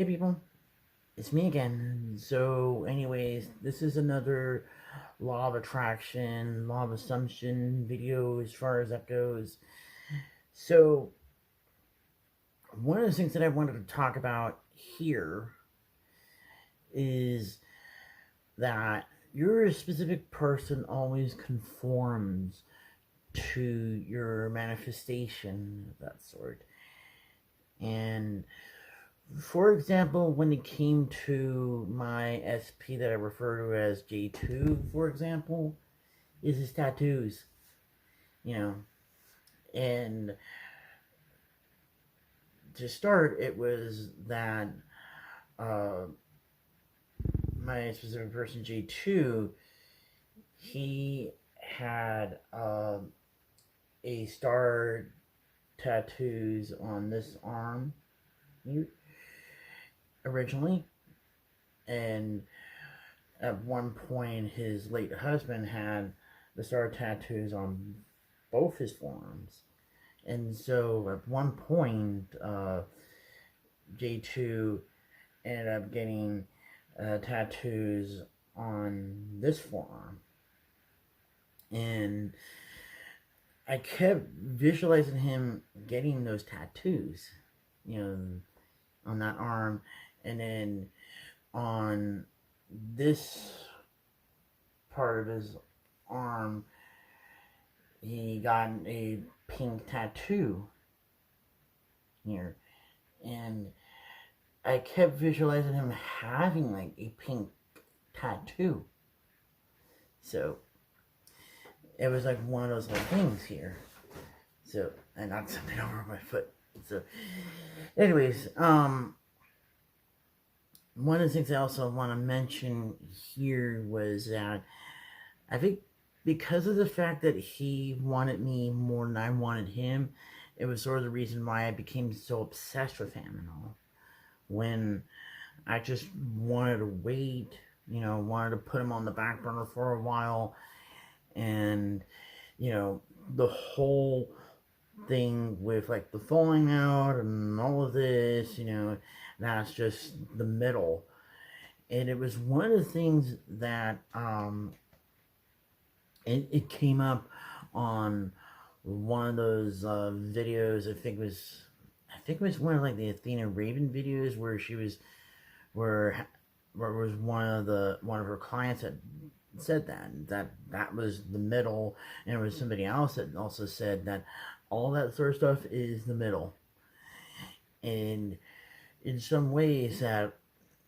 Hey people, it's me again. So, anyways, this is another law of attraction, law of assumption video as far as that goes. So, one of the things that I wanted to talk about here is that your specific person always conforms to your manifestation of that sort. And for example, when it came to my SP that I refer to as J2, for example, is his tattoos, you know. And to start, it was that uh, my specific person, J2, he had a star tattoos on this arm originally. And at one point, his late husband had the star tattoos on both his forearms. And so at one point, J2 ended up getting tattoos on this forearm. And I kept visualizing him getting those tattoos, you know, on that arm. And then on this part of his arm, he got a pink tattoo here. And I kept visualizing him having like a pink tattoo. So it was like one of those little things here. So I knocked something over my foot. So anyways, one of the things I also want to mention here was that I think because of the fact that he wanted me more than I wanted him, it was sort of the reason why I became so obsessed with him and all. When I just wanted to wait, wanted to put him on the back burner for a while, and the whole thing with like the falling out and all of this, that's just the middle. And it was one of the things that it came up on one of those videos. I think it was one of like the Athena Raven videos where she was where it was one of her clients that said that was the middle, and it was somebody else that also said that all that sort of stuff is the middle. And in some ways that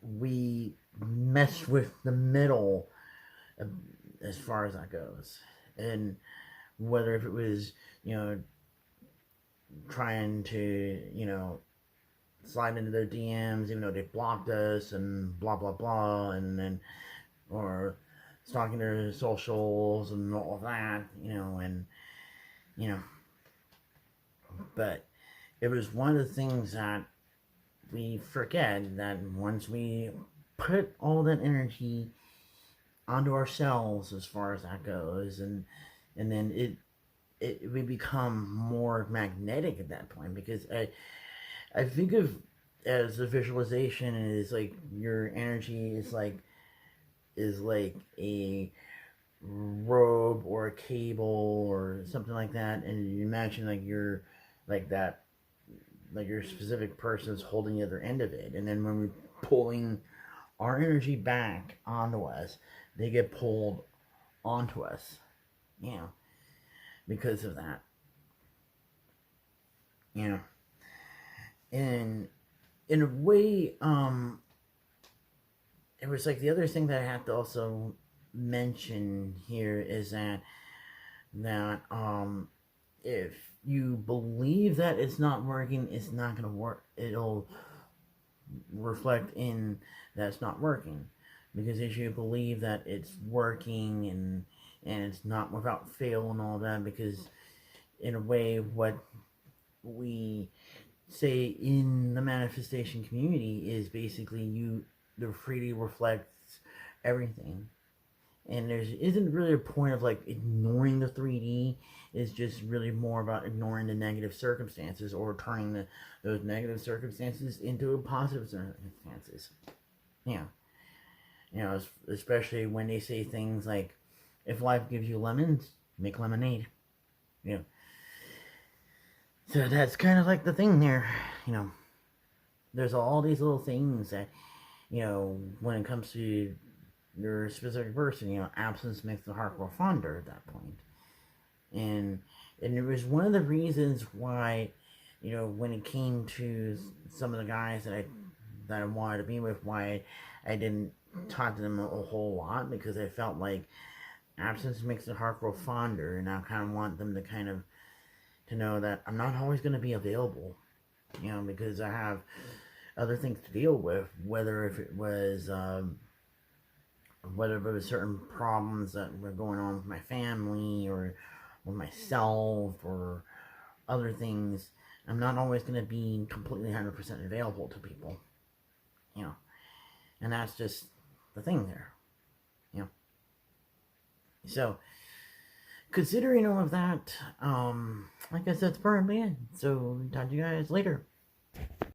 we mess with the middle as far as that goes. And whether if it was, trying to, slide into their DMs even though they blocked us and blah blah blah, and then or stalking their socials and all of that, and you know but it was one of the things that we forget, that once we put all that energy onto ourselves as far as that goes, and then we become more magnetic at that point, because I think of as a visualization is like your energy is like a rope or a cable or something like that, and you imagine like you're like that, like your specific person is holding the other end of it, and then when we're pulling our energy back onto us, they get pulled onto us, because of that, and in a way, it was like the other thing that I have to also mention here is that if you believe that it's not working, it's not gonna work. It'll reflect in that it's not working, because if you believe that it's working and it's not without fail and all that, because in a way what we say in the manifestation community is basically the freely reflects everything, And there isn't really a point of like ignoring the 3D. It's just really more about ignoring the negative circumstances or turning those negative circumstances into positive circumstances. Yeah, especially when they say things like, "If life gives you lemons, make lemonade." You know, so that's kind of like the thing there. You know, there's all these little things that, when it comes to your specific person, absence makes the heart grow fonder at that point. And it was one of the reasons why, when it came to some of the guys that I wanted to be with, why I didn't talk to them a whole lot, because I felt like absence makes the heart grow fonder, and I kind of want them to kind of to know that I'm not always going to be available, because I have other things to deal with, whether it was certain problems that were going on with my family or with myself or other things. I'm not always going to be completely 100% available to people, and that's just the thing there, So, considering all of that, like I said, it's probably it. So, talk to you guys later.